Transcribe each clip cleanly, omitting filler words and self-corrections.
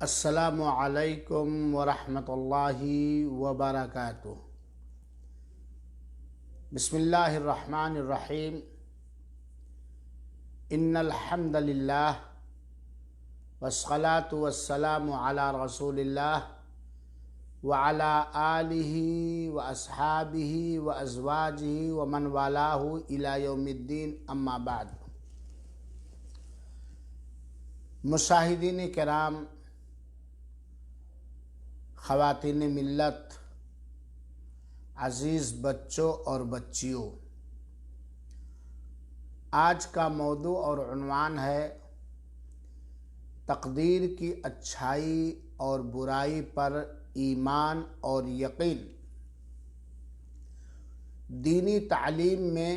السلام علیکم ورحمۃ اللہ وبرکاتہ۔ بسم اللہ الرحمن الرحیم۔ ان الحمد للہ والصلاة والسلام علی رسول اللہ وعلی آلہ واصحابہ وازواجہ ومن والاہ الی یوم الدین، اما بعد۔ مشاہدین کرام، خواتین ملت، عزیز بچوں اور بچیوں، آج کا موضوع اور عنوان ہے تقدیر کی اچھائی اور برائی پر ایمان اور یقین۔ دینی تعلیم میں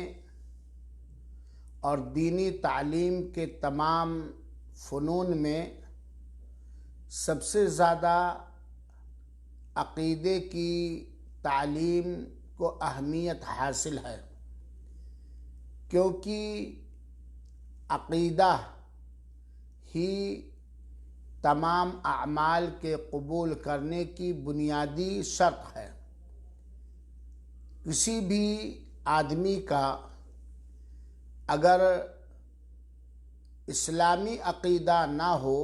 اور دینی تعلیم کے تمام فنون میں سب سے زیادہ عقیدے کی تعلیم کو اہمیت حاصل ہے، کیونکہ عقیدہ ہی تمام اعمال کے قبول کرنے کی بنیادی شرط ہے۔ کسی بھی آدمی کا اگر اسلامی عقیدہ نہ ہو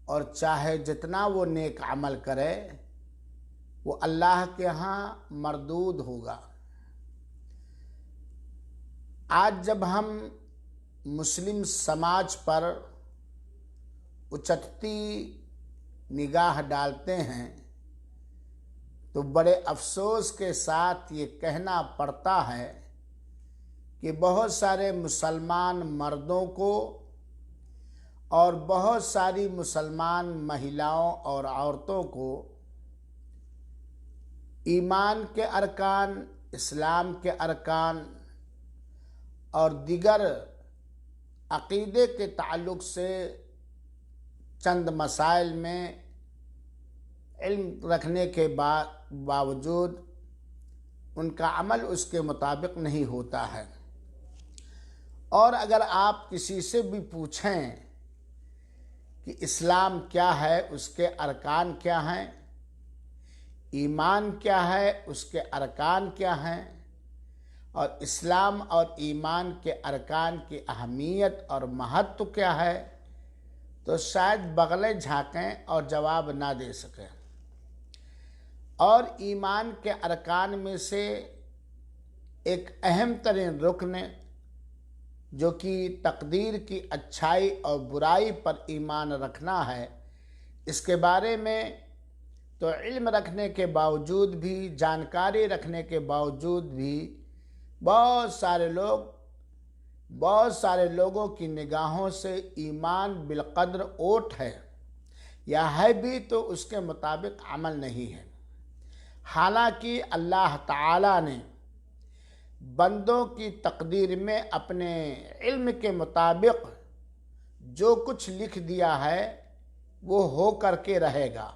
اور چاہے جتنا وہ نیک عمل کرے، وہ اللہ کے ہاں مردود ہوگا۔ آج جب ہم مسلم سماج پر اچٹتی نگاہ ڈالتے ہیں تو بڑے افسوس کے ساتھ یہ کہنا پڑتا ہے کہ بہت سارے مسلمان مردوں کو اور بہت ساری مسلمان مہیلاؤں اور عورتوں کو ایمان کے ارکان، اسلام کے ارکان اور دیگر عقیدے کے تعلق سے چند مسائل میں علم رکھنے کے باوجود ان کا عمل اس کے مطابق نہیں ہوتا ہے۔ اور اگر آپ کسی سے بھی پوچھیں کہ اسلام کیا ہے، اس کے ارکان کیا ہیں، ایمان کیا ہے، اس کے ارکان کیا ہیں، اور اسلام اور ایمان کے ارکان کی اہمیت اور مہتو کیا ہے، تو شاید بغلیں جھانکیں اور جواب نہ دے سکیں۔ اور ایمان کے ارکان میں سے ایک اہم ترین رکن جو کہ تقدیر کی اچھائی اور برائی پر ایمان رکھنا ہے، اس کے بارے میں تو علم رکھنے کے باوجود بھی، جانکاری رکھنے کے باوجود بھی بہت سارے لوگوں کی نگاہوں سے ایمان بالقدر اوٹ ہے، یا ہے بھی تو اس کے مطابق عمل نہیں ہے۔ حالانکہ اللہ تعالیٰ نے بندوں کی تقدیر میں اپنے علم کے مطابق جو کچھ لکھ دیا ہے وہ ہو کر کے رہے گا،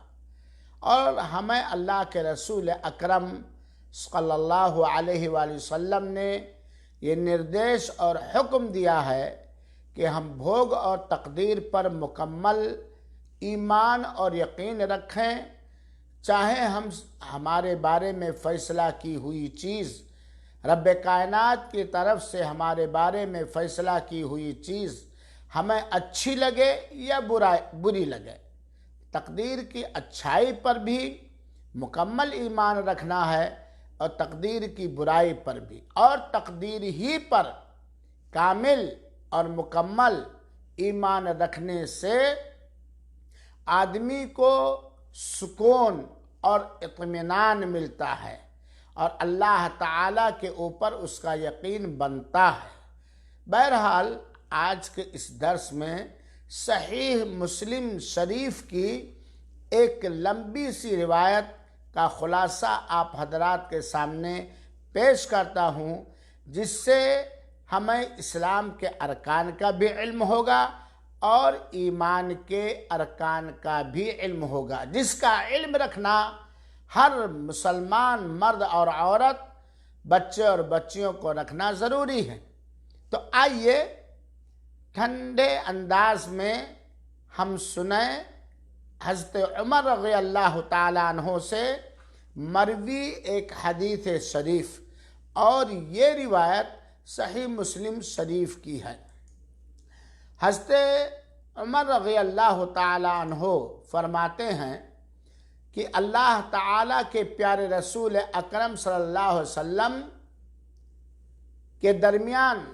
اور ہمیں اللہ کے رسول اکرم صلی اللہ علیہ وآلہ وسلم نے یہ نردیش اور حکم دیا ہے کہ ہم بھوگ اور تقدیر پر مکمل ایمان اور یقین رکھیں، چاہے ہمارے بارے میں فیصلہ کی ہوئی چیز، رب کائنات کی طرف سے ہمارے بارے میں فیصلہ کی ہوئی چیز ہمیں اچھی لگے یا بری لگے، تقدیر کی اچھائی پر بھی مکمل ایمان رکھنا ہے اور تقدیر کی برائی پر بھی، اور تقدیر ہی پر کامل اور مکمل ایمان رکھنے سے آدمی کو سکون اور اطمینان ملتا ہے اور اللہ تعالیٰ کے اوپر اس کا یقین بنتا ہے۔ بہرحال آج کے اس درس میں صحیح مسلم شریف کی ایک لمبی سی روایت کا خلاصہ آپ حضرات کے سامنے پیش کرتا ہوں، جس سے ہمیں اسلام کے ارکان کا بھی علم ہوگا اور ایمان کے ارکان کا بھی علم ہوگا، جس کا علم رکھنا ہر مسلمان مرد اور عورت، بچے اور بچیوں کو رکھنا ضروری ہے۔ تو آئیے ٹھنڈے انداز میں ہم سنیں حضرت عمر رضی اللہ تعالیٰ عنہ سے مروی ایک حدیث شریف، اور یہ روایت صحیح مسلم شریف کی ہے۔ حضرت عمر رضی اللہ تعالیٰ عنہ فرماتے ہیں کہ اللہ تعالیٰ کے پیارے رسول اکرم صلی اللہ علیہ وسلم کے درمیان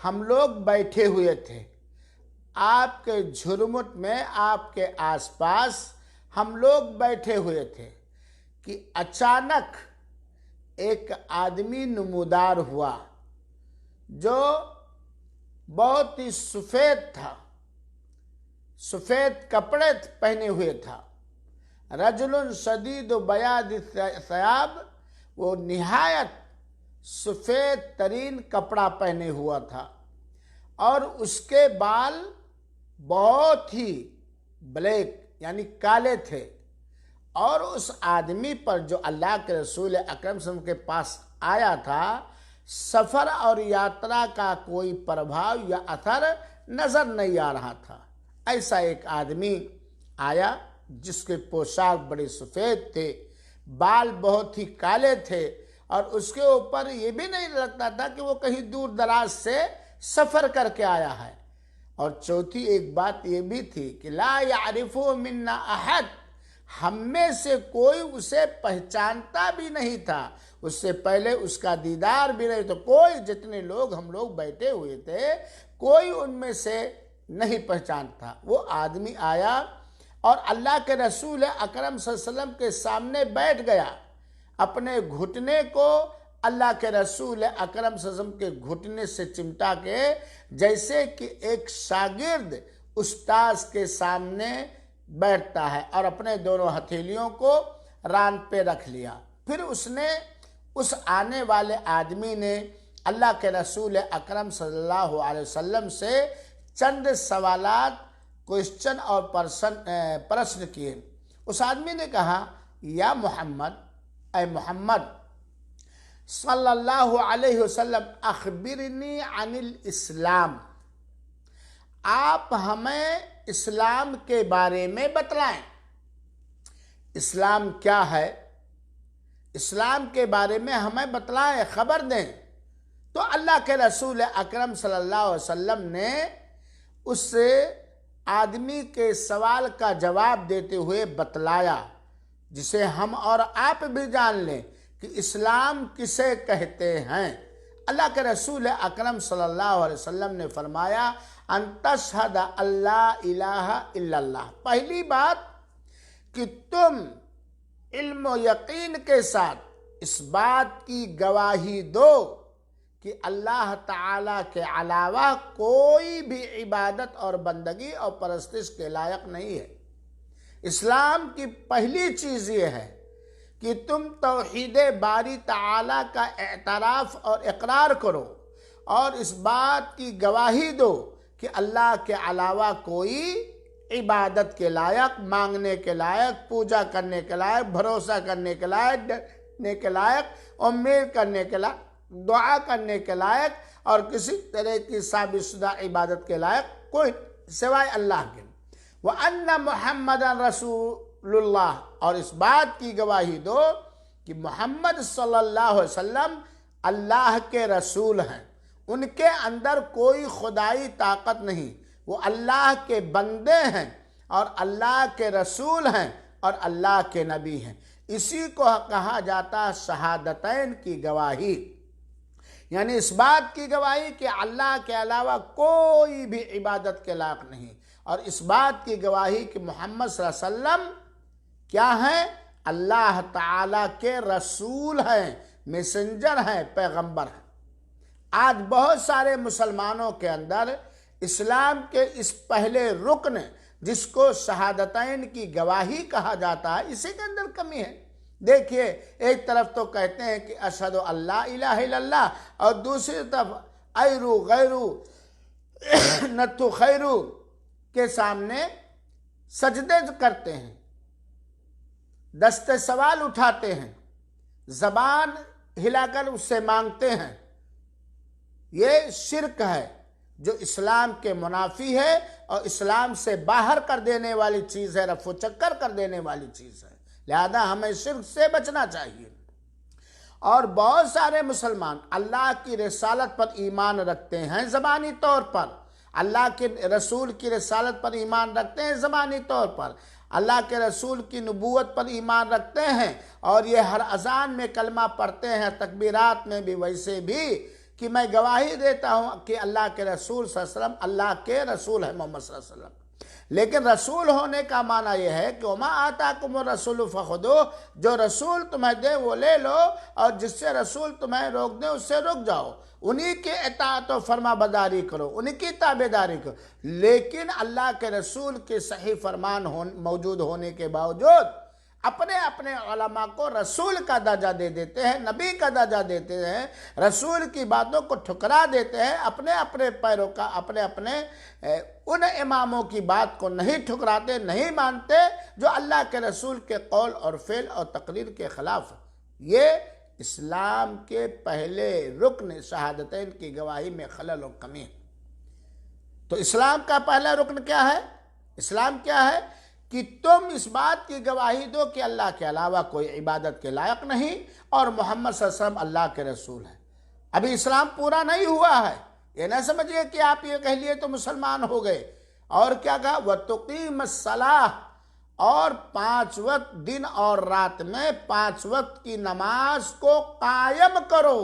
ہم لوگ بیٹھے ہوئے تھے، آپ کے جھرمٹ میں، آپ کے آس پاس ہم لوگ بیٹھے ہوئے تھے کہ اچانک ایک آدمی نمودار ہوا جو بہت ہی سفید تھا، سفید کپڑے پہنے ہوئے تھا۔ رجل شدید بیاض الثیاب، وہ نہایت سفید ترین کپڑا پہنے ہوا تھا، اور اس کے بال بہت ہی بلیک یعنی کالے تھے، اور اس آدمی پر جو اللہ کے رسول اکرم صلی اللہ علیہ وسلم کے پاس آیا تھا، سفر اور یاترا کا کوئی پربھاؤ یا اثر نظر نہیں آ رہا تھا۔ ایسا ایک آدمی آیا جس کے پوشاک بڑے سفید تھے، بال بہت ہی کالے تھے، اور اس کے اوپر یہ بھی نہیں لگتا تھا کہ وہ کہیں دور دراز سے سفر کر کے آیا ہے۔ اور چوتھی ایک بات یہ بھی تھی کہ لا یعرف منا احد، ہم میں سے کوئی اسے پہچانتا بھی نہیں تھا، اس سے پہلے اس کا دیدار بھی نہیں، تو کوئی، جتنے لوگ ہم لوگ بیٹھے ہوئے تھے، کوئی ان میں سے نہیں پہچانتا۔ وہ آدمی آیا اور اللہ کے رسول اکرم صلی اللہ علیہ وسلم کے سامنے بیٹھ گیا، اپنے گھٹنے کو اللہ کے رسول اکرم صلی اللہ علیہ وسلم کے گھٹنے سے چمٹا کے، جیسے کہ ایک شاگرد استاذ کے سامنے بیٹھتا ہے، اور اپنے دونوں ہتھیلیوں کو ران پہ رکھ لیا۔ پھر اس نے، اس آنے والے آدمی نے اللہ کے رسول اکرم صلی اللہ علیہ وسلم سے چند سوالات، کوشچن اور پرشن کیے۔ اس آدمی نے کہا، یا محمد، اے محمد صلی اللہ علیہ وسلم، اخبرنی عن الاسلام، آپ ہمیں اسلام کے بارے میں بتلائیں، اسلام کیا ہے، اسلام کے بارے میں ہمیں بتلائیں، خبر دیں۔ تو اللہ کے رسول اکرم صلی اللہ علیہ وسلم نے اس آدمی کے سوال کا جواب دیتے ہوئے بتلایا، جسے ہم اور آپ بھی جان لیں کہ اسلام کسے کہتے ہیں۔ اللہ کے رسول اکرم صلی اللہ علیہ وسلم نے فرمایا، ان تشہد اللہ الہ الا اللہ، پہلی بات کہ تم علم و یقین کے ساتھ اس بات کی گواہی دو کہ اللہ تعالیٰ کے علاوہ کوئی بھی عبادت اور بندگی اور پرستش کے لائق نہیں ہے۔ اسلام کی پہلی چیز یہ ہے کہ تم توحید باری تعالیٰ کا اعتراف اور اقرار کرو، اور اس بات کی گواہی دو کہ اللہ کے علاوہ کوئی عبادت کے لائق، مانگنے کے لائق، پوجا کرنے کے لائق، بھروسہ کرنے کے لائق، ڈرنے کے لائق، امید کرنے کے لائق، دعا کرنے کے لائق، اور کسی طرح کی ثابت شدہ عبادت کے لائق کوئی سوائے اللہ کے۔ وَأَنَّ مُحَمَّدًا رَسُولُ اللَّهِ، اور اس بات کی گواہی دو کہ محمد صلی اللہ علیہ وسلم اللہ کے رسول ہیں، ان کے اندر کوئی خدائی طاقت نہیں، وہ اللہ کے بندے ہیں اور اللہ کے رسول ہیں اور اللہ کے نبی ہیں۔ اسی کو کہا جاتا ہے شہادتین کی گواہی، یعنی اس بات کی گواہی کہ اللہ کے علاوہ کوئی بھی عبادت کے لائق نہیں، اور اس بات کی گواہی کہ محمد صلی اللہ علیہ وسلم کیا ہیں، اللہ تعالیٰ کے رسول ہیں، میسنجر ہیں، پیغمبر ہیں۔ آج بہت سارے مسلمانوں کے اندر اسلام کے اس پہلے رکن جس کو شہادتین کی گواہی کہا جاتا ہے، اسی کے اندر کمی ہے۔ دیکھیے، ایک طرف تو کہتے ہیں کہ اشہد اللہ الہ الا اللہ، اور دوسری طرف ایرو غیرو نتو خیرو کے سامنے سجدے کرتے ہیں، دست سوال اٹھاتے ہیں، زبان ہلا کر اس سے مانگتے ہیں۔ یہ شرک ہے۔ جو اسلام کے منافی ہے اور اسلام سے باہر کر دینے والی چیز ہے، رفع و چکر کر دینے والی چیز ہے۔ لہذا ہمیں شرک سے بچنا چاہیے۔ اور بہت سارے مسلمان اللہ کی رسالت پر ایمان رکھتے ہیں زبانی طور پر، اللہ کے رسول کی رسالت پر ایمان رکھتے ہیں زبانی طور پر، اللہ کے رسول کی نبوت پر ایمان رکھتے ہیں، اور یہ ہر اذان میں کلمہ پڑھتے ہیں، تکبیرات میں بھی ویسے بھی، کہ میں گواہی دیتا ہوں کہ اللہ کے رسول صلی اللہ علیہ وسلم اللہ کے رسول ہے، محمد صلی اللہ علیہ وسلم۔ لیکن رسول ہونے کا معنی یہ ہے کہ وَمَا آتَاكُمُ الرَّسُولُ فَخُذُوهُ، جو رسول تمہیں دے وہ لے لو، اور جس سے رسول تمہیں روک دے اس سے رک جاؤ، انہی کی اطاعت و فرما برداری کرو، انہی کی تابعداری کرو۔ لیکن اللہ کے رسول کے صحیح فرمان موجود ہونے کے باوجود اپنے اپنے علماء کو رسول کا درجہ دے دیتے ہیں، نبی کا درجہ دیتے ہیں، رسول کی باتوں کو ٹھکرا دیتے ہیں، اپنے اپنے پیروکار اپنے اپنے ان اماموں کی بات کو نہیں ٹھکراتے، نہیں مانتے جو اللہ کے رسول کے قول اور فعل اور تقریر کے خلاف۔ یہ اسلام کے پہلے رکن شہادتین کی گواہی میں خلل و کمی ہے۔ تو اسلام کا پہلا رکن کیا ہے؟ اسلام کیا ہے؟ کہ تم اس بات کی گواہی دو کہ اللہ کے علاوہ کوئی عبادت کے لائق نہیں، اور محمد صلی اللہ علیہ وسلم اللہ کے رسول ہے۔ ابھی اسلام پورا نہیں ہوا ہے، یہ نہ سمجھئے کہ آپ یہ کہہ لیے تو مسلمان ہو گئے۔ اور کیا کہا؟ وَتُقِيمَ الصَّلَاةَ، اور 5 وقت دن اور رات میں 5 وقت کی نماز کو قائم کرو،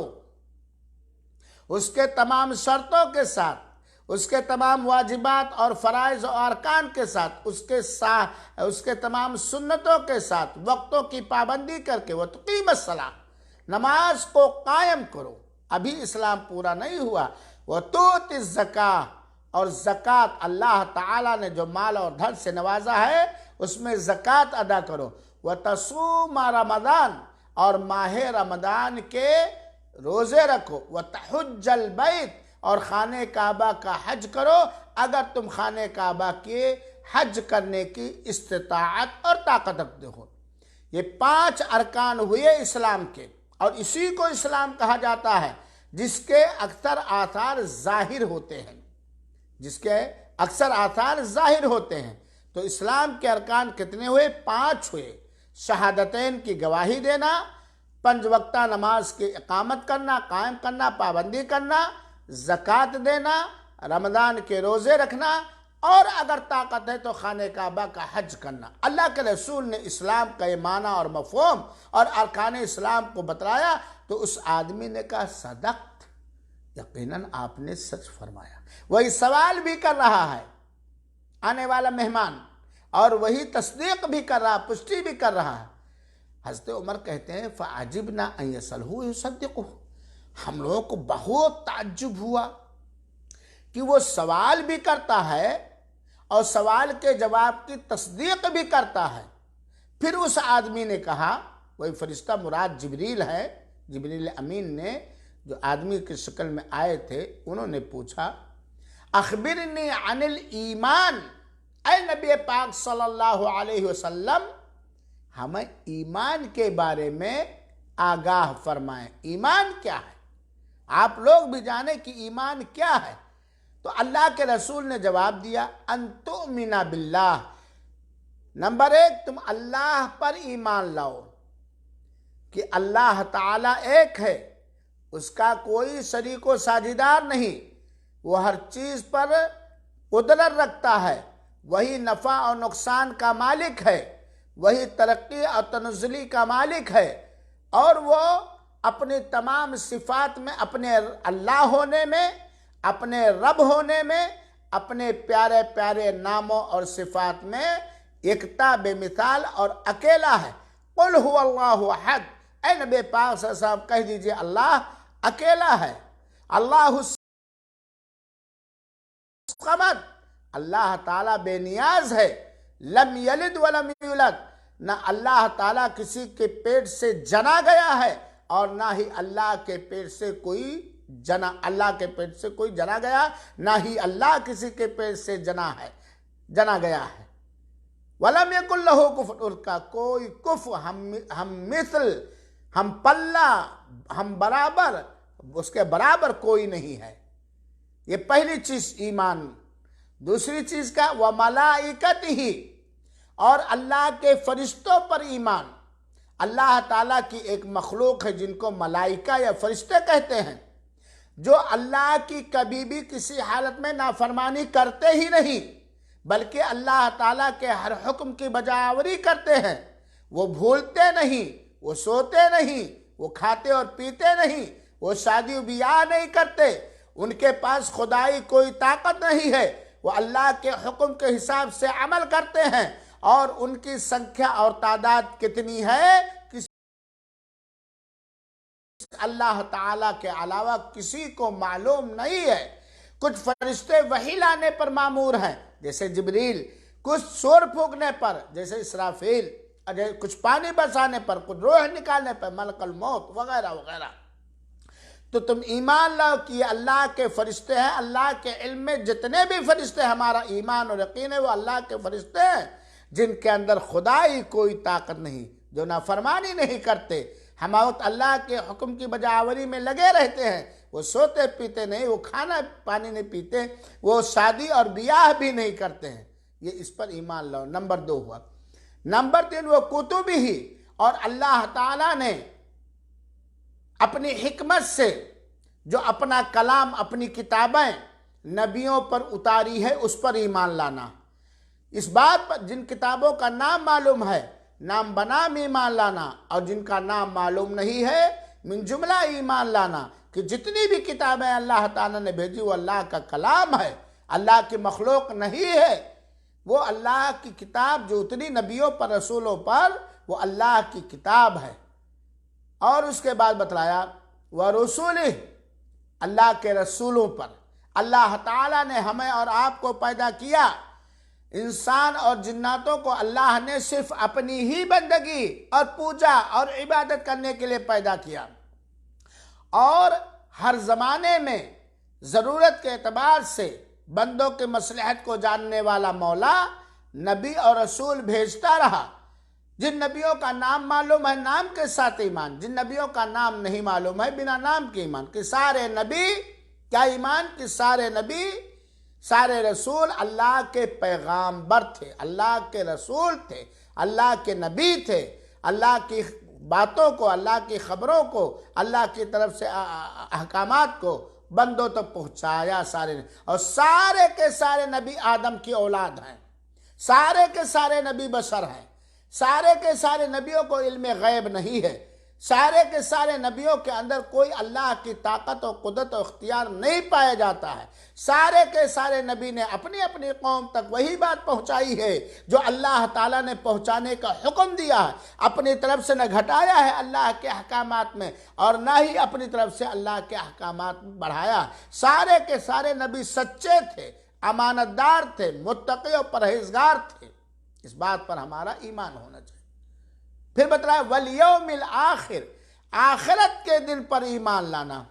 اس کے تمام شرطوں کے ساتھ، اس کے تمام واجبات اور فرائض و ارکان کے ساتھ، اس کے تمام سنتوں کے ساتھ، وقتوں کی پابندی کر کے وَتُقِيمَ الصَّلَاةَ، نماز کو قائم کرو۔ ابھی اسلام پورا نہیں ہوا۔ وَتُؤْتِ الزَّكَاةَ، اور زکوٰۃ، اللہ تعالیٰ نے جو مال اور دھن سے نوازا ہے اس میں زکوٰۃ ادا کرو۔ وَتَصُومَ رمضان، اور ماہ رمضان کے روزے رکھو۔ وَتَحُجَّ الْبَيْتَ، اور خانہ کعبہ کا حج کرو اگر تم خانہ کعبہ کے حج کرنے کی استطاعت اور طاقت رکھتے ہو۔ یہ 5 ارکان ہوئے اسلام کے، اور اسی کو اسلام کہا جاتا ہے جس کے اکثر آثار ظاہر ہوتے ہیں، جس کے اکثر آثار ظاہر ہوتے ہیں۔ تو اسلام کے ارکان کتنے ہوئے؟ 5 ہوئے۔ شہادتین کی گواہی دینا، 5 وقتہ نماز کی اقامت کرنا، قائم کرنا، پابندی کرنا، زکوٰۃ دینا، رمضان کے روزے رکھنا، اور اگر طاقت ہے تو خانہ کعبہ کا حج کرنا۔ اللہ کے رسول نے اسلام کا یہ معنی اور مفہوم اور ارکان اسلام کو بتلایا تو اس آدمی نے کہا صدقت، یقیناً آپ نے سچ فرمایا۔ وہی سوال بھی کر رہا ہے آنے والا مہمان، اور وہی تصدیق بھی کر رہا، پشتی بھی کر رہا ہے۔ حضرت عمر کہتے ہیں فَعَجِبْنَا أَن يَسْأَلُهُ يُصَدِّقُهُ، ہم لوگوں کو بہت تعجب ہوا کہ وہ سوال بھی کرتا ہے اور سوال کے جواب کی تصدیق بھی کرتا ہے۔ پھر اس آدمی نے کہا، وہی فرشتہ مراد جبریل ہے، جبریل امین نے جو آدمی کی شکل میں آئے تھے، انہوں نے پوچھا اخبرنی عن الایمان، اے نبی پاک صلی اللہ علیہ وسلم ہمیں ایمان کے بارے میں آگاہ فرمائیں، ایمان کیا ہے؟ آپ لوگ بھی جانیں کہ ایمان کیا ہے۔ تو اللہ کے رسول نے جواب دیا ان تؤمن باللہ، نمبر 1 تم اللہ پر ایمان لاؤ کہ اللہ تعالیٰ ایک ہے، اس کا کوئی شریک و ساجھیدار نہیں، وہ ہر چیز پر قدرت رکھتا ہے، وہی نفع اور نقصان کا مالک ہے، وہی ترقی اور تنزلی کا مالک ہے، اور وہ اپنی تمام صفات میں، اپنے اللہ ہونے میں، اپنے رب ہونے میں، اپنے پیارے پیارے ناموں اور صفات میں یکتا بے مثال اور اکیلا ہے۔ قل هو اللہ احد، اے نبی پاک صلی اللہ علیہ وسلم کہہ دیجئے اللہ اکیلا ہے، اللہ الصمد، اللہ تعالیٰ بے نیاز ہے، لم یلد ولم یولد، نہ اللہ تعالیٰ کسی کے پیٹ سے جنا گیا ہے اور نہ ہی اللہ کے پیٹ سے کوئی جنا گیا، نہ ہی اللہ کسی کے پیٹ سے جنا گیا ہے۔ وَلَمْ يَكُنْ لَهُ كُفُوًا، اس کا کوئی کف، ہم مثل، ہم پلہ، ہم برابر، اس کے برابر کوئی نہیں ہے۔ یہ پہلی چیز ایمان۔ دوسری چیز کا وَمَلَائِكَتِهِ، اور اللہ کے فرشتوں پر ایمان۔ اللہ تعالیٰ کی ایک مخلوق ہے جن کو ملائکہ یا فرشتے کہتے ہیں، جو اللہ کی کبھی بھی کسی حالت میں نافرمانی کرتے ہی نہیں، بلکہ اللہ تعالیٰ کے ہر حکم کی بجاوری کرتے ہیں۔ وہ بھولتے نہیں، وہ سوتے نہیں، وہ کھاتے اور پیتے نہیں، وہ شادی و بیاہ نہیں کرتے، ان کے پاس خدائی کوئی طاقت نہیں ہے، وہ اللہ کے حکم کے حساب سے عمل کرتے ہیں، اور ان کی سنکھیا اور تعداد کتنی ہے اللہ تعالیٰ کے علاوہ کسی کو معلوم نہیں ہے۔ کچھ فرشتے وحی لانے پر مامور ہیں جیسے جبریل، کچھ سور پھونکنے پر جیسے اسرافیل، کچھ پانی برسانے پر، کچھ روح نکالنے پر ملک الموت وغیرہ وغیرہ۔ تو تم ایمان لاؤ کہ یہ اللہ کے فرشتے ہیں۔ اللہ کے علم میں جتنے بھی فرشتے، ہمارا ایمان اور یقین ہے وہ اللہ کے فرشتے ہیں جن کے اندر خدائی کوئی طاقت نہیں، جو نافرمانی نہیں کرتے، ہم وقت اللہ کے حکم کی بجاوری میں لگے رہتے ہیں۔ وہ سوتے پیتے نہیں، وہ کھانا پانی نہیں پیتے، وہ شادی اور بیاہ بھی نہیں کرتے ہیں۔ یہ اس پر ایمان لاؤ۔ نمبر 2 ہوا۔ نمبر 3 وہ کتب ہی، اور اللہ تعالیٰ نے اپنی حکمت سے جو اپنا کلام، اپنی کتابیں نبیوں پر اتاری ہے، اس پر ایمان لانا۔ اس بات پر جن کتابوں کا نام معلوم ہے، نام بنام ایمان لانا، اور جن کا نام معلوم نہیں ہے، من جملہ ایمان لانا کہ جتنی بھی کتابیں اللہ تعالیٰ نے بھیجی وہ اللہ کا کلام ہے، اللہ کی مخلوق نہیں ہے۔ وہ اللہ کی کتاب جو اتنی نبیوں پر، رسولوں پر، وہ اللہ کی کتاب ہے۔ اور اس کے بعد بتلایا وَرُسُلِهِ، اللہ کے رسولوں پر۔ اللہ تعالیٰ نے ہمیں اور آپ کو پیدا کیا، انسان اور جناتوں کو اللہ نے صرف اپنی ہی بندگی اور پوجا اور عبادت کرنے کے لیے پیدا کیا، اور ہر زمانے میں ضرورت کے اعتبار سے بندوں کے مصلحت کو جاننے والا مولا نبی اور رسول بھیجتا رہا۔ جن نبیوں کا نام معلوم ہے نام کے ساتھ ایمان، جن نبیوں کا نام نہیں معلوم ہے بنا نام کے ایمان۔ کہ سارے نبی کیا ایمان، کہ سارے نبی، سارے رسول اللہ کے پیغامبر تھے، اللہ کے رسول تھے، اللہ کے نبی تھے، اللہ کی باتوں کو، اللہ کی خبروں کو، اللہ کی طرف سے احکامات کو بندوں تک پہنچایا سارے نے۔ اور سارے کے سارے نبی آدم کی اولاد ہیں، سارے کے سارے نبی بشر ہیں، سارے کے سارے نبیوں کو علم غیب نہیں ہے، سارے کے سارے نبیوں کے اندر کوئی اللہ کی طاقت و قدرت و اختیار نہیں پایا جاتا ہے۔ سارے کے سارے نبی نے اپنی اپنی قوم تک وہی بات پہنچائی ہے جو اللہ تعالیٰ نے پہنچانے کا حکم دیا ہے، اپنی طرف سے نہ گھٹایا ہے اللہ کے احکامات میں، اور نہ ہی اپنی طرف سے اللہ کے احکامات بڑھایا۔ سارے کے سارے نبی سچے تھے، امانت دار تھے، متقی و پرہیزگار تھے۔ اس بات پر ہمارا ایمان ہونا چاہیے۔ پھر بتلایا وَالْيَوْمِ الْآخِرِ، آخرت کے دن پر ایمان لانا۔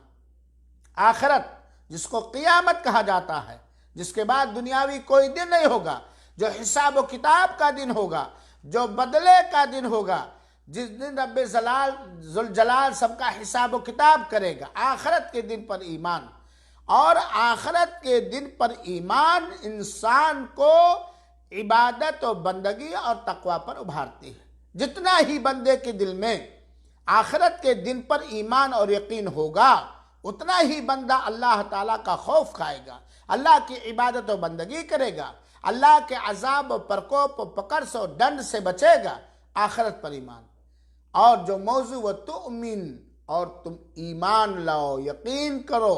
آخرت جس کو قیامت کہا جاتا ہے، جس کے بعد دنیاوی کوئی دن نہیں ہوگا، جو حساب و کتاب کا دن ہوگا، جو بدلے کا دن ہوگا، جس دن رب ذوالجلال سب کا حساب و کتاب کرے گا۔ آخرت کے دن پر ایمان، اور آخرت کے دن پر ایمان انسان کو عبادت و بندگی اور تقوی پر ابھارتی ہے۔ جتنا ہی بندے کے دل میں آخرت کے دن پر ایمان اور یقین ہوگا، اتنا ہی بندہ اللہ تعالیٰ کا خوف کھائے گا، اللہ کی عبادت و بندگی کرے گا، اللہ کے عذاب و پرکوپ و پکڑ سے و ڈنڈ سے بچے گا۔ آخرت پر ایمان۔ اور جو موضوع وَتُؤْمِن، اور تم ایمان لاؤ، یقین کرو،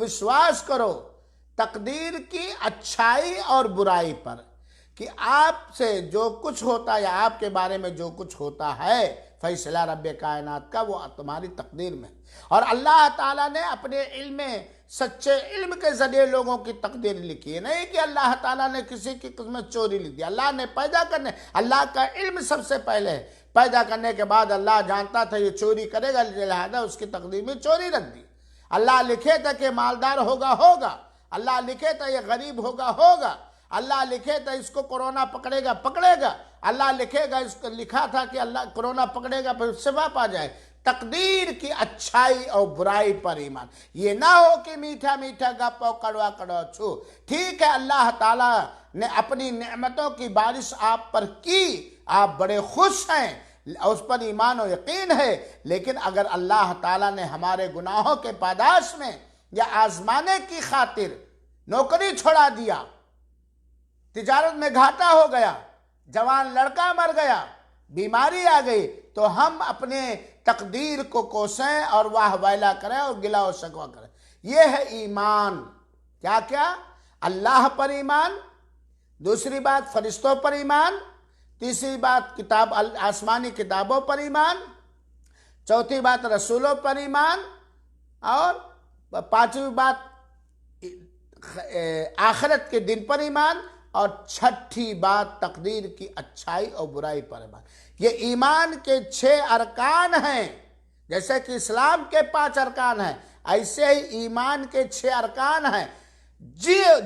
وشواس کرو تقدیر کی اچھائی اور برائی پر، کہ آپ سے جو کچھ ہوتا ہے یا آپ کے بارے میں جو کچھ ہوتا ہے فیصلہ رب کائنات کا، وہ تمہاری تقدیر میں۔ اور اللہ تعالیٰ نے اپنے علم، سچے علم کے ذریعے لوگوں کی تقدیر لکھی ہے، نہیں کہ اللہ تعالیٰ نے کسی کی قسمت چوری لکھ دی۔ اللہ نے پیدا کرنے، اللہ کا علم سب سے پہلے ہے، پیدا کرنے کے بعد اللہ جانتا تھا یہ چوری کرے گا، لہذا اس کی تقدیر میں چوری رکھ دی۔ اللہ لکھے تھا کہ مالدار ہوگا، ہوگا۔ اللہ لکھے تھا یہ غریب ہوگا، ہوگا۔ اللہ لکھے تھا اس کو کورونا پکڑے گا، پکڑے گا۔ اللہ لکھے گا، اس کو لکھا تھا کہ اللہ کورونا پکڑے گا پھر شفا پا جائے، تقدیر کی اچھائی اور برائی پر ایمان. یہ نہ ہو کہ میٹھا میٹھا گپ اور کڑوا کڑوا چھو. ٹھیک ہے اللہ تعالیٰ نے اپنی نعمتوں کی بارش آپ پر کی، آپ بڑے خوش ہیں، اس پر ایمان و یقین ہے، لیکن اگر اللہ تعالیٰ نے ہمارے گناہوں کے پاداش میں یا آزمانے کی خاطر نوکری چھوڑا دیا، تجارت میں گھاٹا ہو گیا، جوان لڑکا مر گیا، بیماری آ گئی، تو ہم اپنے تقدیر کو کوسیں اور واہ ویلا کریں اور گلا و شکوہ کریں. یہ ہے ایمان. کیا کیا؟ اللہ پر ایمان، دوسری بات فرشتوں پر ایمان، تیسری بات آسمانی کتابوں پر ایمان، چوتھی بات رسولوں پر ایمان، اور پانچویں بات آخرت کے دن پر ایمان، اور چھٹی بات تقدیر کی اچھائی اور برائی پر ایمان. یہ ایمان کے 6 ارکان ہیں. جیسے کہ اسلام کے 5 ارکان ہیں، ایسے ہی ایمان کے 6 ارکان ہیں.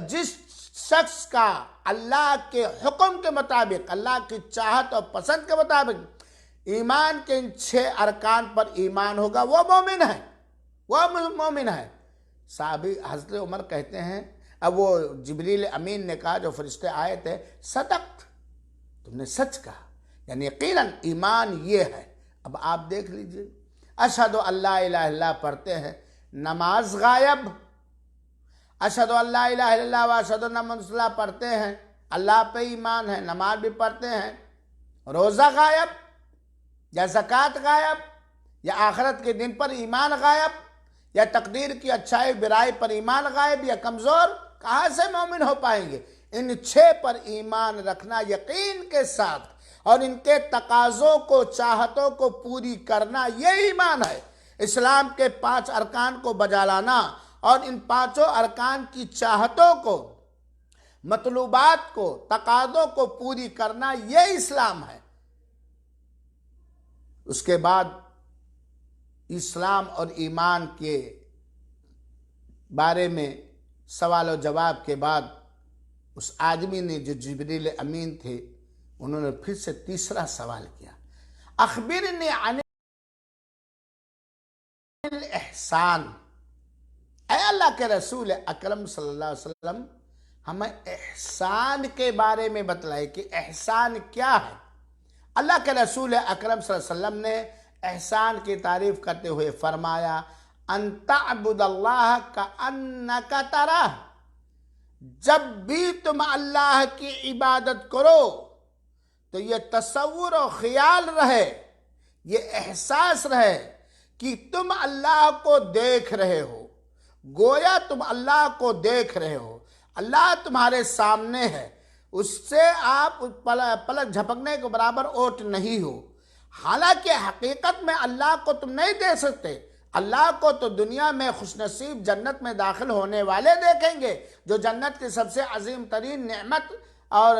جس شخص کا اللہ کے حکم کے مطابق، اللہ کی چاہت اور پسند کے مطابق ایمان کے ان 6 ارکان پر ایمان ہوگا، وہ مومن ہے، وہ مومن ہے. صحابی حضرت عمر کہتے ہیں، اب وہ جبریل امین نے کہا، جو فرشتے آئے تھے، صدقت، تم نے سچ کہا، یعنی یقیناً ایمان یہ ہے. اب آپ دیکھ لیجئے، اشہد ان لا الہ الا اللہ پڑھتے ہیں، نماز غائب. اشہد ان لا الہ الا اللہ و اشہد ان محمد رسول اللہ پڑھتے ہیں، اللہ پہ ایمان ہے، نماز بھی پڑھتے ہیں. روزہ غائب، یا زکوٰۃ غائب، یا آخرت کے دن پر ایمان غائب، یا تقدیر کی اچھائی برائی پر ایمان غائب، یا کمزور، کہاں سے مومن ہو پائیں گے؟ ان 6 پر ایمان رکھنا یقین کے ساتھ، اور ان کے تقاضوں کو، چاہتوں کو پوری کرنا، یہ ایمان ہے. اسلام کے 5 ارکان کو بجا لانا اور ان 5 ارکان کی چاہتوں کو، مطلوبات کو، تقاضوں کو پوری کرنا، یہ اسلام ہے. اس کے بعد اسلام اور ایمان کے بارے میں سوال و جواب کے بعد اس آدمی نے، جو جبریل امین تھے، انہوں نے پھر سے تیسرا سوال کیا، اخبرنی عن الاحسان. اے اللہ کے رسول اکرم صلی اللہ علیہ وسلم، ہمیں احسان کے بارے میں بتلائے کہ احسان کیا ہے. اللہ کے رسول اکرم صلی اللہ علیہ وسلم نے احسان کی تعریف کرتے ہوئے فرمایا، ان تعبد اللہ کأنک تراہ. جب بھی تم اللہ کی عبادت کرو تو یہ تصور و خیال رہے، یہ احساس رہے کہ تم اللہ کو دیکھ رہے ہو، گویا تم اللہ کو دیکھ رہے ہو، اللہ تمہارے سامنے ہے، اس سے آپ پلک جھپکنے کے برابر اوٹ نہیں ہو. حالانکہ حقیقت میں اللہ کو تم نہیں دیکھ سکتے. اللہ کو تو دنیا میں خوش نصیب جنت میں داخل ہونے والے دیکھیں گے، جو جنت کی سب سے عظیم ترین نعمت اور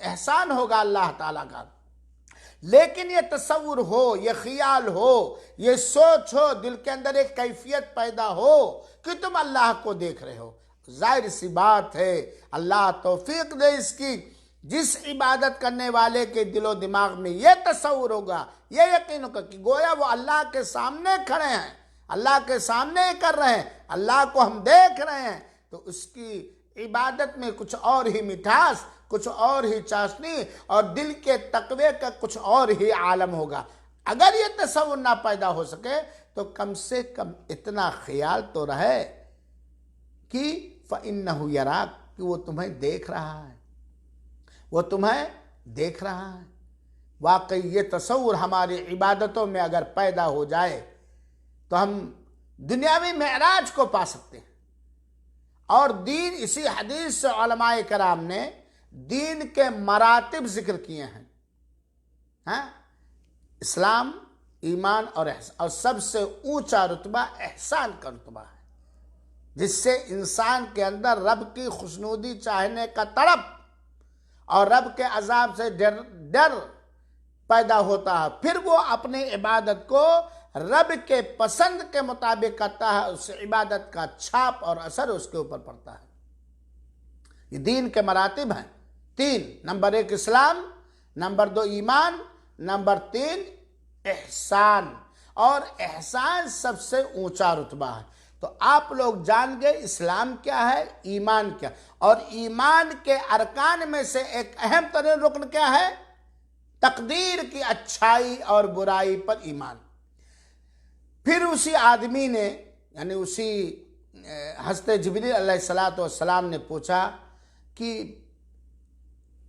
احسان ہوگا اللہ تعالیٰ کا. لیکن یہ تصور ہو، یہ خیال ہو، یہ سوچ ہو، دل کے اندر ایک کیفیت پیدا ہو کہ تم اللہ کو دیکھ رہے ہو، ظاہر سی بات ہے اللہ توفیق دے اس کی. جس عبادت کرنے والے کے دل و دماغ میں یہ تصور ہوگا، یہ یقین ہوگا کہ گویا وہ اللہ کے سامنے کھڑے ہیں، اللہ کے سامنے کر رہے ہیں، اللہ کو ہم دیکھ رہے ہیں، تو اس کی عبادت میں کچھ اور ہی مٹھاس، کچھ اور ہی چاشنی، اور دل کے تقوی کا کچھ اور ہی عالم ہوگا. اگر یہ تصور نہ پیدا ہو سکے تو کم سے کم اتنا خیال تو رہے کہ فَإِنَّهُ يَرَاكَ، کہ وہ تمہیں دیکھ رہا ہے، وہ تمہیں دیکھ رہا ہے. واقعی یہ تصور ہماری عبادتوں میں اگر پیدا ہو جائے تو ہم دنیاوی معراج کو پا سکتے ہیں. اور دین، اسی حدیث سے علماء کرام نے دین کے مراتب ذکر کیے ہیں. اسلام، ایمان اور احسان، اور سب سے اونچا رتبہ احسان کا رتبہ ہے، جس سے انسان کے اندر رب کی خوشنودی چاہنے کا تڑپ اور رب کے عذاب سے ڈر پیدا ہوتا ہے. پھر وہ اپنی عبادت کو رب کے پسند کے مطابق کرتا ہے، اس عبادت کا چھاپ اور اثر اس کے اوپر پڑتا ہے. یہ دین کے مراتب ہیں 3. نمبر 1 اسلام، نمبر 2 ایمان، نمبر 3 احسان. اور احسان سب سے اونچا رتبہ ہے۔ تو آپ لوگ جان گئے اسلام کیا ہے، ایمان کیا، اور ایمان کے ارکان میں سے ایک اہم ترین رکن کیا ہے؟ تقدیر کی اچھائی اور برائی پر ایمان۔ پھر اسی آدمی نے یعنی اسی حضرت جبریل علیہ السلام نے پوچھا کہ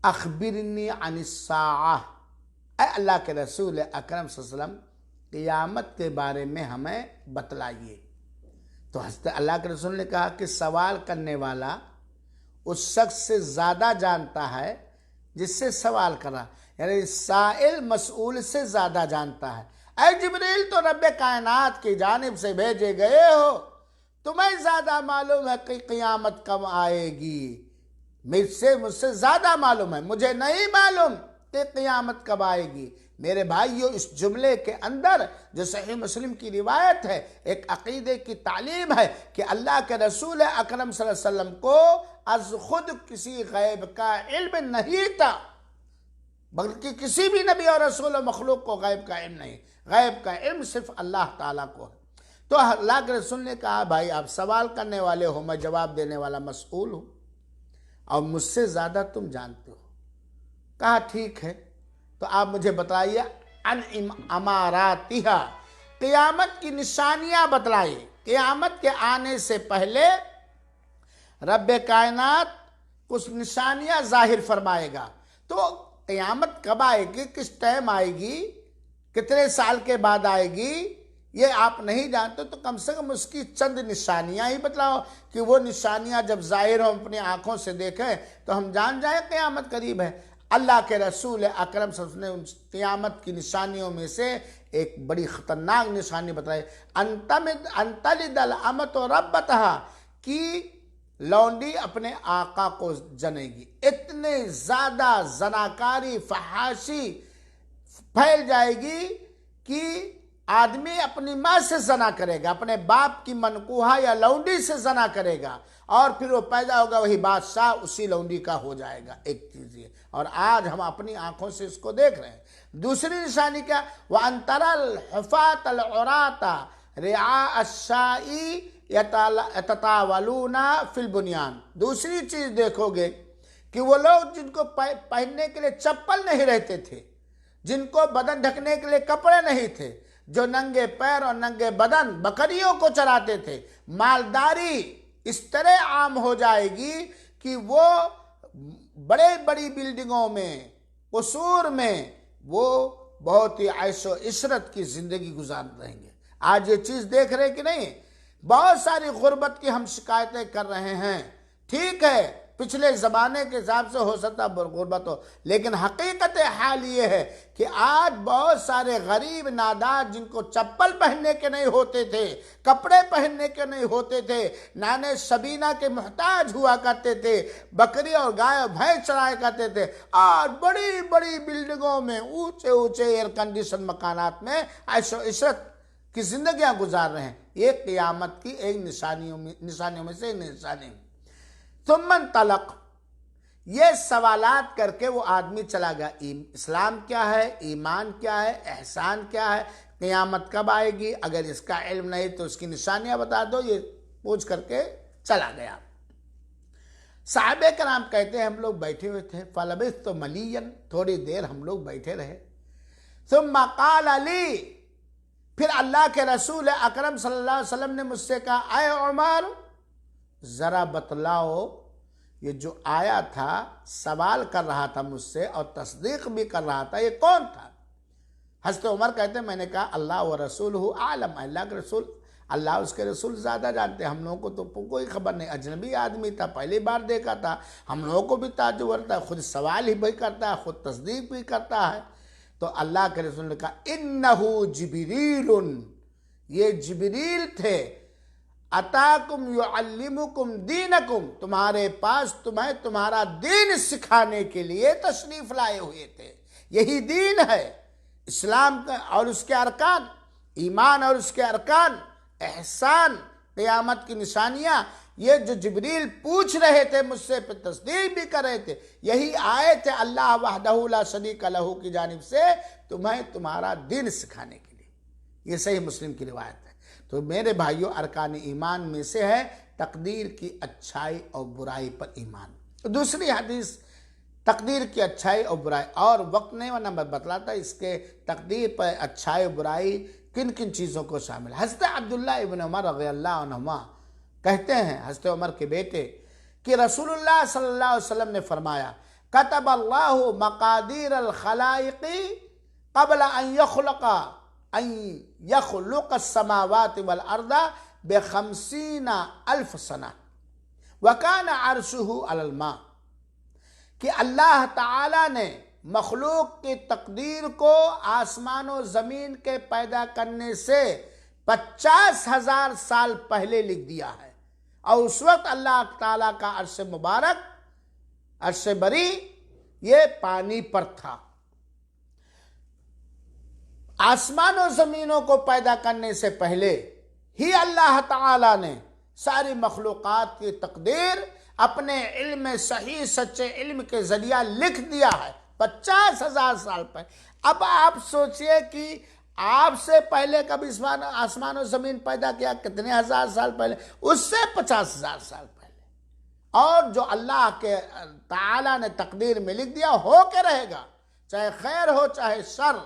اخبرنی عن الساعہ، اے اللہ کے رسول اکرم صلی اللہ علیہ وسلم قیامت کے بارے میں ہمیں بتلائیے۔ تو حضرت اللہ کے رسول نے کہا کہ سوال کرنے والا اس شخص سے زیادہ جانتا ہے جس سے سوال کرا، یعنی سائل مسئول سے زیادہ جانتا ہے۔ اے جبریل، تو رب کائنات کی جانب سے بھیجے گئے ہو، تمہیں زیادہ معلوم ہے کہ قیامت کب آئے گی، مجھ سے زیادہ معلوم ہے، مجھے نہیں معلوم کہ قیامت کب آئے گی۔ میرے بھائیو، اس جملے کے اندر جو صحیح مسلم کی روایت ہے، ایک عقیدے کی تعلیم ہے کہ اللہ کے رسول اکرم صلی اللہ علیہ وسلم کو از خود کسی غیب کا علم نہیں تھا، بلکہ کسی بھی نبی اور رسول و مخلوق کو غیب کا علم نہیں، غیب کا علم صرف اللہ تعالیٰ کو ہے۔ تو اللہ کے رسول نے کہا بھائی آپ سوال کرنے والے ہو، میں جواب دینے والا مسئول ہوں اور مجھ سے زیادہ تم جانتے ہو۔ کہا ٹھیک ہے، تو آپ مجھے بتائیے ان اماراتہا، قیامت کی نشانیاں بتلائیے۔ قیامت کے آنے سے پہلے رب کائنات کچھ نشانیاں ظاہر فرمائے گا۔ تو قیامت کب آئے گی، کس ٹائم آئے گی، کتنے سال کے بعد آئے گی، یہ آپ نہیں جانتے، تو کم سے کم اس کی چند نشانیاں ہی بتلاؤ کہ وہ نشانیاں جب ظاہر ہوں اپنی آنکھوں سے دیکھیں تو ہم جان جائیں قیامت قریب ہے۔ اللہ کے رسول اکرم صلی اللہ علیہ وسلم نے قیامت کی نشانیوں میں سے ایک بڑی خطرناک نشانی بتائی، انتلد الامۃ ربتہا، کہ لونڈی اپنے آقا کو جنے گی۔ اتنے زیادہ زناکاری، فحاشی پھیل جائے گی کہ آدمی اپنی ماں سے زنا کرے گا، اپنے باپ کی منکوہا یا لونڈی سے زنا کرے گا، اور پھر وہ پیدا ہوگا وہی بادشاہ اسی لونڈی کا ہو جائے گا۔ ایک چیز یہ، اور آج ہم اپنی آنکھوں سے اس کو دیکھ رہے ہیں۔ دوسری نشانی کیا؟ وَأَن تَرَى الْحُفَاةَ الْعُرَاةَ رِعَاءَ الشَّاءِ يَتَطَاوَلُونَ فِي الْبُنْيَانِ۔ دوسری چیز دیکھو گے کہ وہ لوگ جن کو پہننے کے لیے چپل نہیں رہتے تھے، جن کو بدن ڈھکنے کے لیے کپڑے نہیں تھے، جو ننگے پیر اور ننگے بدن بکریوں کو چراتے تھے، مالداری اس طرح عام ہو جائے گی کہ وہ بڑے بڑی بلڈنگوں میں، قصور میں وہ بہت ہی عیش و عشرت کی زندگی گزار رہیں گے۔ آج یہ چیز دیکھ رہے کہ نہیں؟ بہت ساری غربت کی ہم شکایتیں کر رہے ہیں، ٹھیک ہے پچھلے زمانے کے حساب سے ہو سکتا غربت ہو، لیکن حقیقت حال یہ ہے کہ آج بہت سارے غریب نادار جن کو چپل پہننے کے نہیں ہوتے تھے، کپڑے پہننے کے نہیں ہوتے تھے، نانے شبینہ کے محتاج ہوا کرتے تھے، بکری اور گائے بھینس چرایا کرتے تھے، آج بڑی بڑی بلڈنگوں میں اونچے اونچے ایئر کنڈیشن مکانات میں عیش و عشرت کی زندگیاں گزار رہے ہیں۔ یہ قیامت کی ایک نشانیوں میں سے ایک نشانی۔ ثم انطلق، یہ سوالات کر کے وہ آدمی چلا گیا۔ اسلام کیا ہے، ایمان کیا ہے، احسان کیا ہے، قیامت کب آئے گی، اگر اس کا علم نہیں تو اس کی نشانیاں بتا دو، یہ پوچھ کر کے چلا گیا۔ صحابہ کرام کہتے ہیں ہم لوگ بیٹھے ہوئے تھے، فلبثت ملیا، تھوڑی دیر ہم لوگ بیٹھے رہے، ثم قال لی، پھر اللہ کے رسول اکرم صلی اللہ علیہ وسلم نے مجھ سے کہا اے عمر ذرا بتلاؤ، یہ جو آیا تھا سوال کر رہا تھا مجھ سے اور تصدیق بھی کر رہا تھا، یہ کون تھا؟ حضرت عمر کہتے ہیں میں نے کہا اللہ و رسولہ عالم، اللہ کے رسول، اللہ اس کے رسول زیادہ جانتے ہیں، ہم لوگوں کو تو کوئی خبر نہیں، اجنبی آدمی تھا، پہلی بار دیکھا تھا، ہم لوگوں کو بھی تعجب ہوتا ہے، خود سوال ہی بھی کرتا ہے، خود تصدیق بھی کرتا ہے۔ تو اللہ کے رسول نے کہا انہو جبریل، یہ جبریل تھے، اتاکم یعلمکم دینکم، تمہارے پاس تمہیں تمہارا دین سکھانے کے لیے تشریف لائے ہوئے تھے۔ یہی دین ہے اسلام کا اور اس کے ارکان، ایمان اور اس کے ارکان، احسان، قیامت کی نشانیاں، یہ جو جبریل پوچھ رہے تھے مجھ سے، پھر تصدیق بھی کر رہے تھے، یہی آئے تھے اللہ وحدہ لا شریک لہ کی جانب سے تمہیں تمہارا دین سکھانے کے لیے۔ یہ صحیح مسلم کی روایت ہے۔ تو میرے بھائیوں، ارکان ایمان میں سے ہے تقدیر کی اچھائی اور برائی پر ایمان۔ دوسری حدیث تقدیر کی اچھائی اور برائی، اور وقت نہیں ورنہ میں بتلاتا اس کے تقدیر پر اچھائی اور برائی کن کن چیزوں کو شامل۔ حضرت عبداللہ ابن عمر رضی اللہ عنہما کہتے ہیں، حضرت عمر کے بیٹے، کہ رسول اللہ صلی اللہ علیہ وسلم نے فرمایا کتب اللہ مقادیر الخلائق قبل ان يخلق السماوات والارض ب50,000 سنہ وکان عرشہ علی الماء، کہ اللہ تعالی نے مخلوق کی تقدیر کو آسمان و زمین کے پیدا کرنے سے 50,000 سال پہلے لکھ دیا ہے، اور اس وقت اللہ تعالیٰ کا عرش مبارک، عرش بری، یہ پانی پر تھا۔ آسمان و زمینوں کو پیدا کرنے سے پہلے ہی اللہ تعالیٰ نے ساری مخلوقات کی تقدیر اپنے علم صحیح سچے علم کے ذریعہ لکھ دیا ہے 50,000 سال پہلے۔ اب آپ سوچئے کہ آپ سے پہلے کب آسمان و زمین پیدا کیا، کتنے ہزار سال پہلے؟ اس سے 50,000 سال پہلے، اور جو اللہ کے تعالیٰ نے تقدیر میں لکھ دیا ہو کے رہے گا، چاہے خیر ہو چاہے شر۔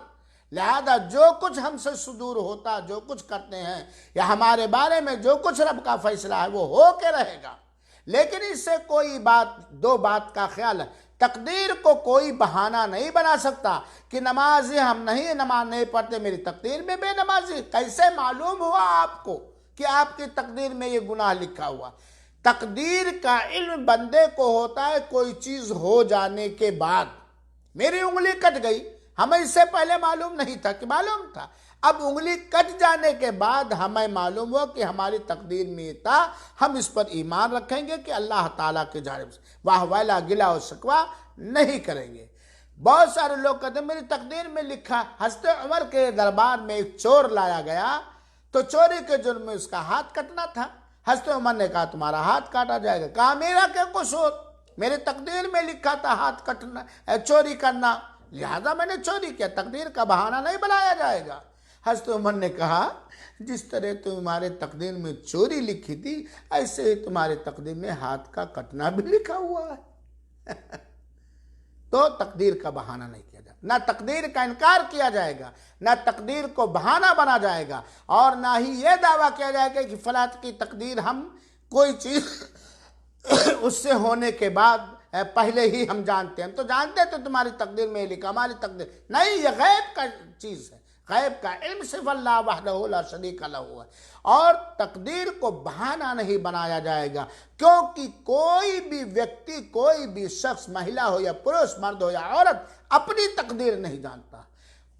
لہذا جو کچھ ہم سے صدور ہوتا، جو کچھ کرتے ہیں، یا ہمارے بارے میں جو کچھ رب کا فیصلہ ہے وہ ہو کے رہے گا۔ لیکن اس سے کوئی دو بات کا خیال ہے، تقدیر کو کوئی بہانہ نہیں بنا سکتا کہ نمازی ہم نماز نہیں پڑھتے، میری تقدیر میں بے نمازی۔ کیسے معلوم ہوا آپ کو کہ آپ کی تقدیر میں یہ گناہ لکھا ہوا؟ تقدیر کا علم بندے کو ہوتا ہے کوئی چیز ہو جانے کے بعد۔ میری انگلی کٹ گئی، ہمیں اس سے پہلے معلوم نہیں تھا کہ معلوم تھا، اب انگلی کٹ جانے کے بعد ہمیں معلوم ہوا کہ ہماری تقدیر میں تھا، ہم اس پر ایمان رکھیں گے کہ اللہ تعالیٰ کی جانب سے، واہ والا گلا و شکوہ نہیں کریں گے۔ بہت سارے لوگ کہتے ہیں میری تقدیر میں لکھا۔ حضرت عمر کے دربار میں ایک چور لایا گیا تو چوری کے جرم میں اس کا ہاتھ کٹنا تھا۔ حضرت عمر نے کہا تمہارا ہاتھ کاٹا جائے گا۔ کہا میرا کیا قصور، میرے تقدیر میں لکھا تھا ہاتھ کٹنا، چوری کرنا، لہذا میں نے چوری کیا، تقدیر کا بہانہ نہیں بنایا جائے گا۔ حضرت عمر نے کہا جس طرح تمہارے تقدیر میں چوری لکھی تھی، ایسے ہی تمہارے تقدیر میں ہاتھ کا کٹنا بھی لکھا ہوا ہے۔ تو تقدیر کا بہانہ نہیں کیا جائے، نہ تقدیر کا انکار کیا جائے گا، نہ تقدیر کو بہانہ بنا جائے گا، اور نہ ہی یہ دعویٰ کیا جائے گا کہ فلاں کی تقدیر ہم کوئی چیز اس سے ہونے کے بعد پہلے ہی ہم جانتے ہیں، ہم تو جانتے تو تمہاری تقدیر میں لکھا، ہماری تقدیر نہیں، یہ غیب کا چیز ہے۔ غیب کا علم صرف اللہ وحدہ لا شریک لہ ہے، اور تقدیر کو بہانہ نہیں بنایا جائے گا، کیونکہ کوئی بھی ویکتی، کوئی بھی شخص، مہیلا ہو یا پروش، مرد ہو یا عورت، اپنی تقدیر نہیں جانتا۔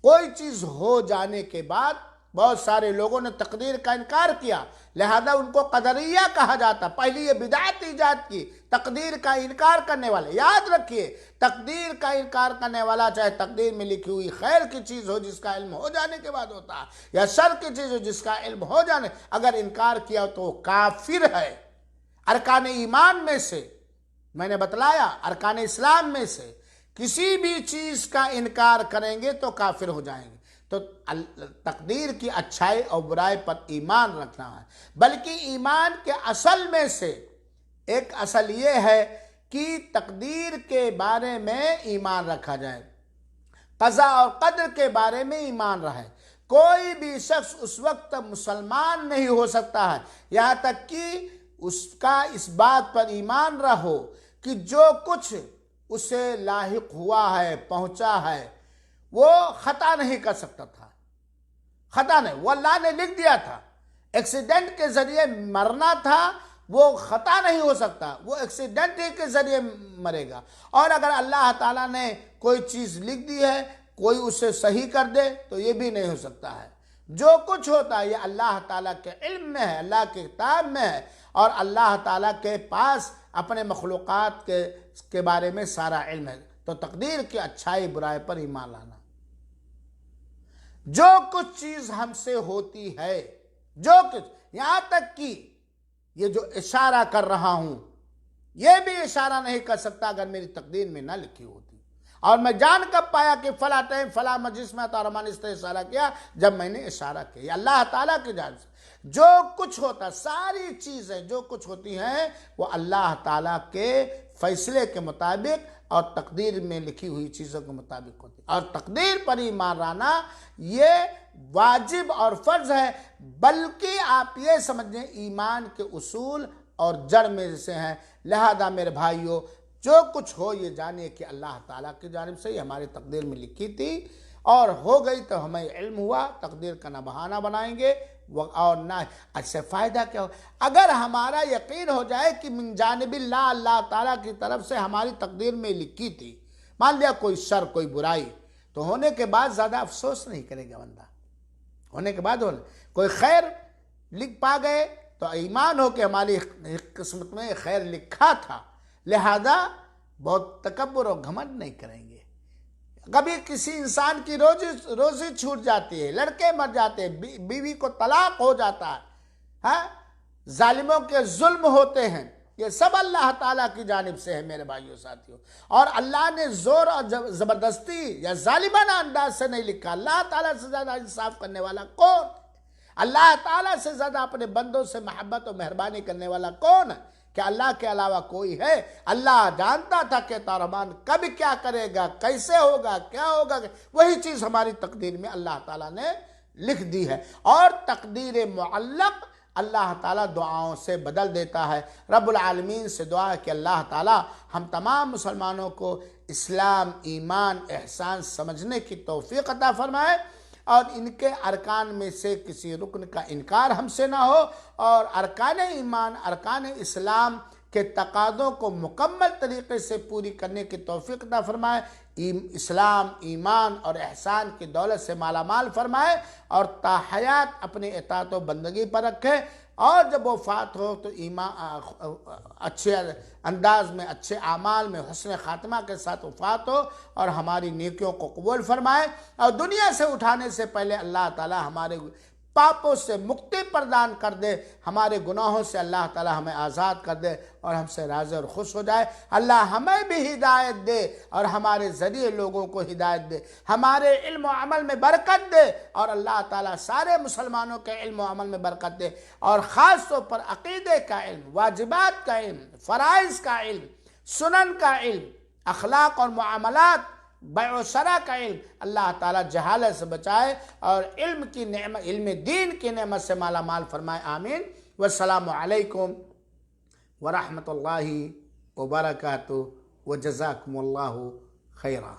کوئی چیز ہو جانے کے بعد بہت سارے لوگوں نے تقدیر کا انکار کیا، لہذا ان کو قدریہ کہا جاتا۔ پہلی یہ بدعت ایجاد کی، تقدیر کا انکار کرنے والے۔ یاد رکھیے، تقدیر کا انکار کرنے والا چاہے تقدیر میں لکھی ہوئی خیر کی چیز ہو جس کا علم ہو جانے کے بعد ہوتا ہے، یا شر کی چیز ہو جس کا علم ہو جانے، اگر انکار کیا تو وہ کافر ہے۔ ارکان ایمان میں سے میں نے بتلایا، ارکان اسلام میں سے کسی بھی چیز کا انکار کریں گے تو کافر ہو جائیں گے۔ تو تقدیر کی اچھائی اور برائی پر ایمان رکھنا ہے، بلکہ ایمان کے اصل میں سے ایک اصل یہ ہے کہ تقدیر کے بارے میں ایمان رکھا جائے، قضاء اور قدر کے بارے میں ایمان رہے۔ کوئی بھی شخص اس وقت مسلمان نہیں ہو سکتا ہے یہاں تک کہ اس کا اس بات پر ایمان رہو کہ جو کچھ اسے لاحق ہوا ہے، پہنچا ہے، وہ خطا نہیں کر سکتا تھا، خطا نہیں، وہ اللہ نے لکھ دیا تھا۔ ایکسیڈنٹ کے ذریعے مرنا تھا، وہ خطا نہیں ہو سکتا، وہ ایکسیڈنٹ کے ذریعے مرے گا۔ اور اگر اللہ تعالیٰ نے کوئی چیز لکھ دی ہے، کوئی اسے صحیح کر دے تو یہ بھی نہیں ہو سکتا ہے۔ جو کچھ ہوتا ہے یہ اللہ تعالیٰ کے علم میں ہے، اللہ کے کتاب میں ہے، اور اللہ تعالیٰ کے پاس اپنے مخلوقات کے بارے میں سارا علم ہے۔ تو تقدیر کی اچھائی برائی پر ایمان لانا، جو کچھ چیز ہم سے ہوتی ہے، جو کچھ، یہاں تک کہ یہ جو اشارہ کر رہا ہوں یہ بھی اشارہ نہیں کر سکتا اگر میری تقدیر میں نہ لکھی ہوتی، اور میں جان کب پایا کہ فلاں ٹائم فلاں مجلس میں عطا رحمان اس طرح اشارہ کیا جب میں نے اشارہ کیا. اللہ تعالیٰ کی جانب سے جو کچھ ہوتا، ساری چیزیں جو کچھ ہوتی ہیں وہ اللہ تعالیٰ کے فیصلے کے مطابق اور تقدیر میں لکھی ہوئی چیزوں کے مطابق ہوتی ہے. اور تقدیر پر ایمان لانا یہ واجب اور فرض ہے، بلکہ آپ یہ سمجھیں ایمان کے اصول اور جڑ میں سے ہیں. لہذا میرے بھائیوں، جو کچھ ہو یہ جانیے کہ اللہ تعالیٰ کی جانب سے یہ ہماری تقدیر میں لکھی تھی، اور ہو گئی تو ہمیں علم ہوا. تقدیر کا نہ بہانہ بنائیں گے اور نہ اس سے فائدہ کیا ہو. اگر ہمارا یقین ہو جائے کہ من جانب اللہ، اللہ تعالیٰ کی طرف سے ہماری تقدیر میں لکھی تھی، مان لیا کوئی شر کوئی برائی، تو ہونے کے بعد زیادہ افسوس نہیں کرے گا بندہ. ہونے کے بعد کوئی خیر لکھ پا گئے تو ایمان ہو کہ ہماری قسمت میں خیر لکھا تھا، لہذا بہت تکبر و گھمنڈ نہیں کریں گے. کبھی کسی انسان کی روزی چھوٹ جاتی ہے، لڑکے مر جاتے ہیں، بیوی کو طلاق ہو جاتا ہے، ہاں، ظالموں کے ظلم ہوتے ہیں، یہ سب اللہ تعالیٰ کی جانب سے ہے میرے بھائیوں ساتھیوں. اور اللہ نے زور اور زبردستی یا ظالمانہ انداز سے نہیں لکھا. اللہ تعالیٰ سے زیادہ انصاف کرنے والا کون؟ اللہ تعالیٰ سے زیادہ اپنے بندوں سے محبت و مہربانی کرنے والا کون ہے؟ کہ اللہ کے علاوہ کوئی ہے؟ اللہ جانتا تھا کہ عطا رحمان کب کیا کرے گا، کیسے ہوگا، کیا ہوگا. وہی چیز ہماری تقدیر میں اللہ تعالیٰ نے لکھ دی ہے. اور تقدیر معلق اللہ تعالیٰ دعاؤں سے بدل دیتا ہے. رب العالمین سے دعا ہے کہ اللہ تعالیٰ ہم تمام مسلمانوں کو اسلام، ایمان، احسان سمجھنے کی توفیق عطا فرمائے، اور ان کے ارکان میں سے کسی رکن کا انکار ہم سے نہ ہو، اور ارکان ایمان، ارکان اسلام کے تقاضوں کو مکمل طریقے سے پوری کرنے کی توفیق عطا فرمائے. اسلام، ایمان اور احسان کی دولت سے مالا مال فرمائے، اور تا حیات اپنے اطاعت و بندگی پر رکھے، اور جب وفات ہو تو ایمان اچھے انداز میں، اچھے اعمال میں حسن خاتمہ کے ساتھ وفات ہو، اور ہماری نیکیوں کو قبول فرمائے. اور دنیا سے اٹھانے سے پہلے اللہ تعالی ہمارے پاپوں سے مکتی پردان کر دے، ہمارے گناہوں سے اللہ تعالی ہمیں آزاد کر دے، اور ہم سے راضی اور خوش ہو جائے. اللہ ہمیں بھی ہدایت دے، اور ہمارے ذریعے لوگوں کو ہدایت دے، ہمارے علم و عمل میں برکت دے، اور اللہ تعالیٰ سارے مسلمانوں کے علم و عمل میں برکت دے، اور خاص طور پر عقیدے کا علم، واجبات کا علم، فرائض کا علم، سنن کا علم، اخلاق اور معاملات، بیع و شرع کا علم اللہ تعالیٰ جہالت سے بچائے، اور علم دین کی نعمت سے مالا مال فرمائے. آمین. والسلام علیکم ورحمۃ اللہ وبرکاتہ، وجزاکم اللہ خیرا.